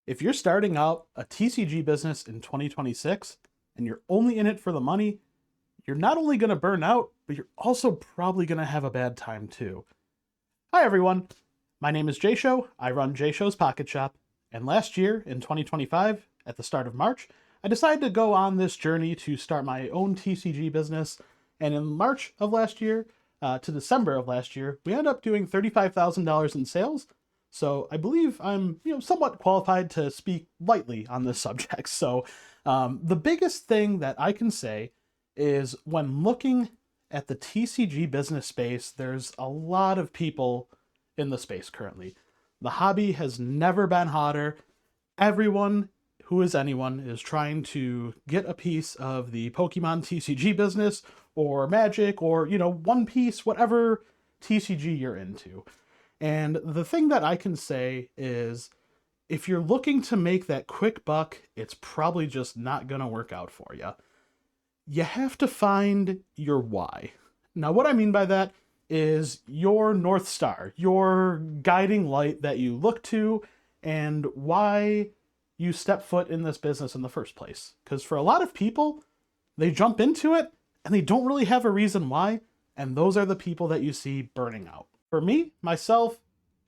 If you're starting out a TCG business in 2026 and you're only in it for the money, you're not only going to burn out, but you're also probably going to have a bad time too. Hi everyone, my name is Jay Show. I run Jay Show's Pocket Shop, and last year in 2025, at the start of March, I decided to go on this journey to start my own TCG business. And in March of last year to December of last year, we ended up doing $35,000 in sales. So I believe I'm, somewhat qualified to speak lightly on this subject. So the biggest thing that I can say is when looking at the TCG business space, there's a lot of people in the space currently. The hobby has never been hotter. Everyone who is anyone is trying to get a piece of the Pokemon TCG business or Magic or, One Piece, whatever TCG you're into. And the thing that I can say is if you're looking to make that quick buck, it's probably just not going to work out for you. You have to find your why. Now, what I mean by that is your North Star, your guiding light that you look to, and why you step foot in this business in the first place. Because for a lot of people, they jump into it and they don't really have a reason why, and those are the people that you see burning out. For me, myself,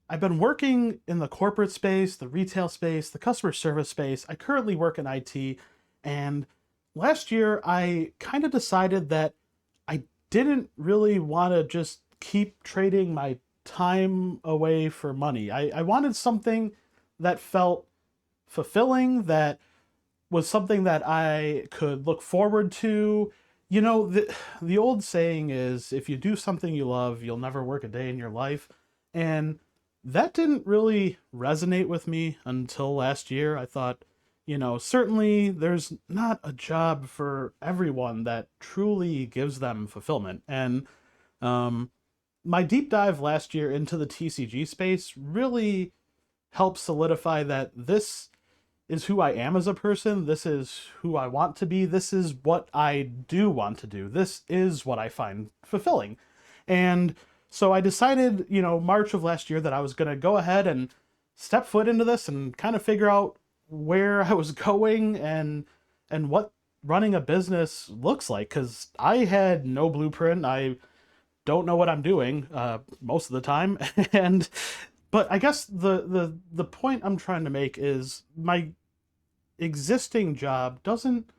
I've been working in the corporate space, the retail space, the customer service space. I currently work in IT, and last year I kind of decided that I didn't really want to just keep trading my time away for money. I wanted something that felt fulfilling, that was something that I could look forward to. The old saying is if you do something you love, you'll never work a day in your life. And that didn't really resonate with me until last year. I thought, certainly there's not a job for everyone that truly gives them fulfillment. And my deep dive last year into the TCG space really helped solidify that this is who I am as a person. This is who I want to be. This is what I do want to do. This is what I find fulfilling. And so I decided, March of last year that I was going to go ahead and step foot into this and kind of figure out where I was going and what running a business looks like, cuz I had no blueprint. I don't know what I'm doing most of the time. and but I guess the point I'm trying to make is my existing job doesn't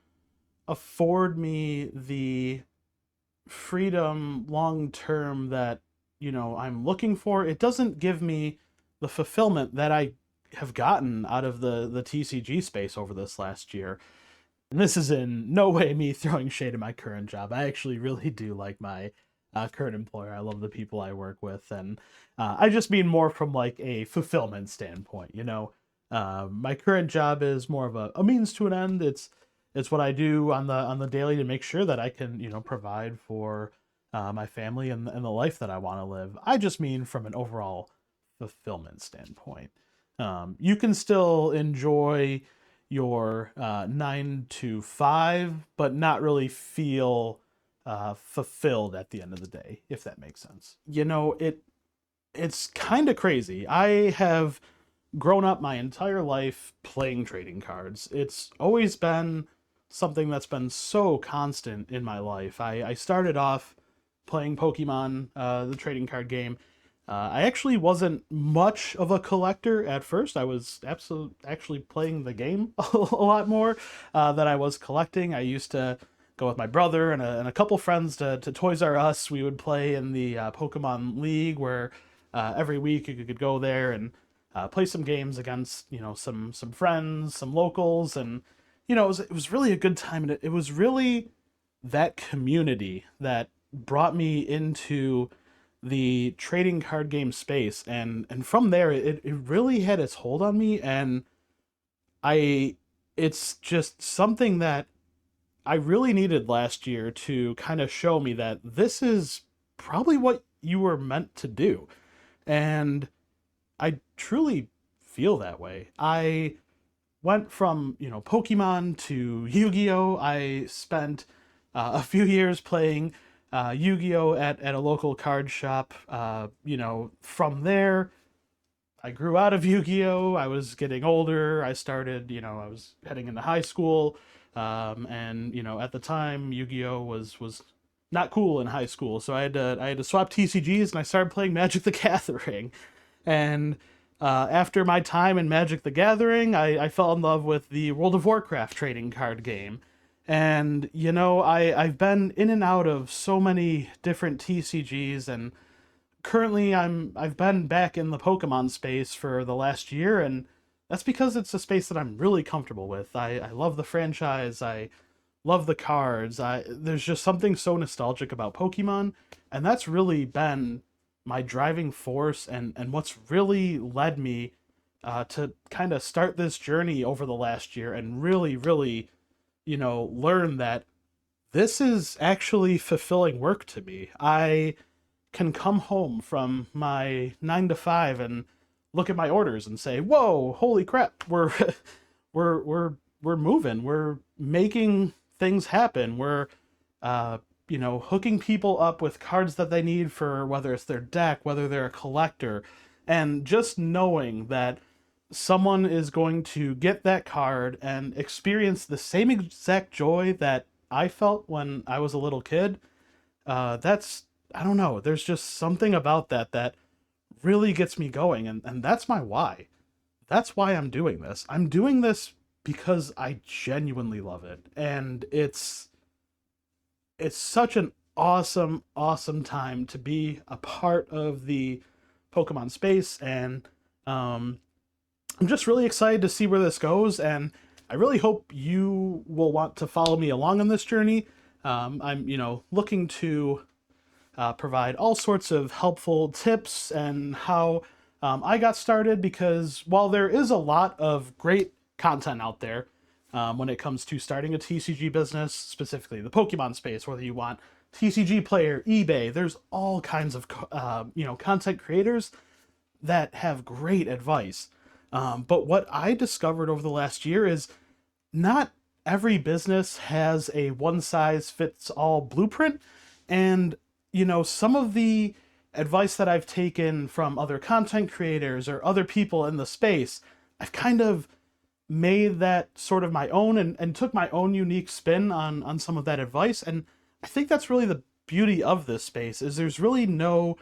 afford me the freedom long term that I'm looking for. It doesn't give me the fulfillment that I have gotten out of the TCG space over this last year. And this is in no way me throwing shade at my current job. I actually really do like my current employer. I love the people I work with, and I just mean more from like a fulfillment standpoint. My current job is more of a means to an end. It's what I do on the daily to make sure that I can provide for my family and the life that I want to live. I just mean from an overall fulfillment standpoint. You can still enjoy your 9 to 5, but not really feel fulfilled at the end of the day, if that makes sense. It's kind of crazy. I have grown up my entire life playing trading cards. It's always been something that's been so constant in my life. I started off playing Pokemon, the trading card game. I actually wasn't much of a collector at first. I was actually playing the game a lot more than I was collecting. I used to go with my brother and a couple friends to Toys R Us. We would play in the Pokemon League, where every week you could go there and play some games against some friends, some locals, and it was really a good time. And it was really that community that brought me into the trading card game space, and from there it really had its hold on me. And I it's just something that I really needed last year to kind of show me that this is probably what you were meant to do. And I truly feel that way. I went from, Pokemon to Yu-Gi-Oh! I spent a few years playing Yu-Gi-Oh! At a local card shop. From there, I grew out of Yu-Gi-Oh. I was getting older. I started, I was heading into high school, and at the time, Yu-Gi-Oh was not cool in high school, so I had to swap TCGs, and I started playing Magic the Gathering. And after my time in Magic the Gathering, I fell in love with the World of Warcraft trading card game. And I've been in and out of so many different TCGs, and currently I've been back in the Pokemon space for the last year, and that's because it's a space that I'm really comfortable with. I love the franchise. I love the cards. There's just something so nostalgic about Pokemon, and that's really been my driving force, and what's really led me to kind of start this journey over the last year and really, really, learn that this is actually fulfilling work to me. I can come home from my 9 to 5 and look at my orders and say, "Whoa, holy crap, we're we're moving. We're making things happen. We're hooking people up with cards that they need for whether it's their deck, whether they're a collector, and just knowing that someone is going to get that card and experience the same exact joy that I felt when I was a little kid. That's I don't know. There's just something about that really gets me going, and that's my why. That's why I'm doing this. I'm doing this because I genuinely love it, and it's such an awesome, awesome time to be a part of the Pokemon space, and I'm just really excited to see where this goes, and I really hope you will want to follow me along on this journey. I'm, looking to provide all sorts of helpful tips and how I got started, because while there is a lot of great content out there when it comes to starting a TCG business, specifically the Pokemon space, whether you want TCG Player, eBay, there's all kinds of content creators that have great advice. But what I discovered over the last year is not every business has a one size fits all blueprint. And, some of the advice that I've taken from other content creators or other people in the space, I've kind of made that sort of my own, and took my own unique spin on some of that advice. And I think that's really the beauty of this space, is there's really no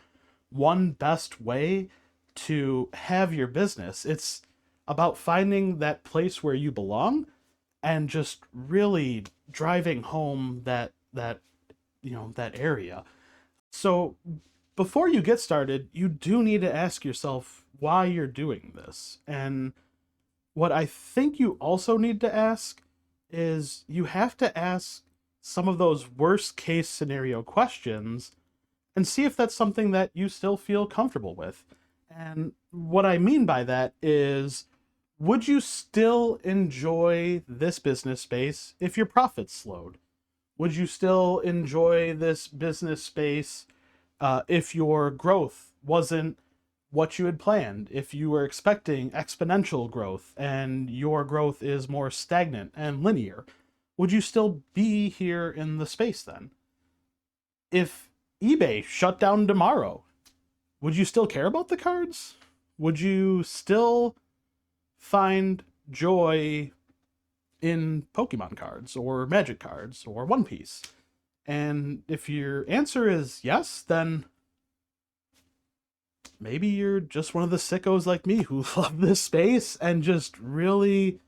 one best way to have your business. It's about finding that place where you belong and just really driving home that area. So before you get started, you do need to ask yourself why you're doing this. And what I think you also need to ask is, you have to ask some of those worst case scenario questions and see if that's something that you still feel comfortable with. And what I mean by that is, would you still enjoy this business space if your profits slowed? Would you still enjoy this business space if your growth wasn't what you had planned? If you were expecting exponential growth and your growth is more stagnant and linear, would you still be here in the space then? If eBay shut down tomorrow, would you still care about the cards? Would you still find joy in Pokemon cards or Magic cards or One Piece? And if your answer is yes, then maybe you're just one of the sickos like me who love this space and just really,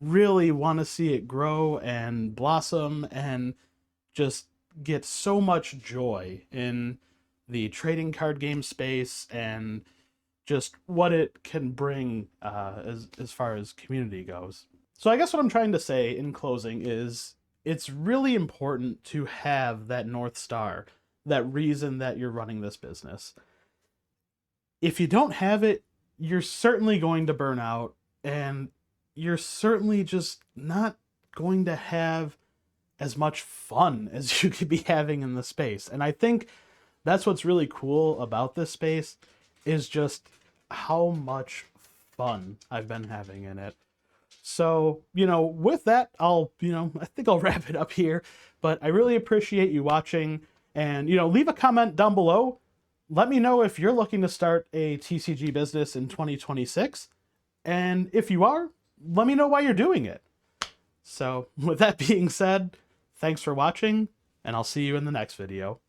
really want to see it grow and blossom and just get so much joy in the trading card game space and just what it can bring as far as community goes. So I guess what I'm trying to say in closing is, it's really important to have that North Star, that reason that you're running this business. If you don't have it, you're certainly going to burn out, and you're certainly just not going to have as much fun as you could be having in the space. And I think that's what's really cool about this space, is just how much fun I've been having in it. So, with that, I think I'll wrap it up here, but I really appreciate you watching, and, leave a comment down below. let me know if you're looking to start a TCG business in 2026. And if you are, let me know why you're doing it. So with that being said, thanks for watching, and I'll see you in the next video.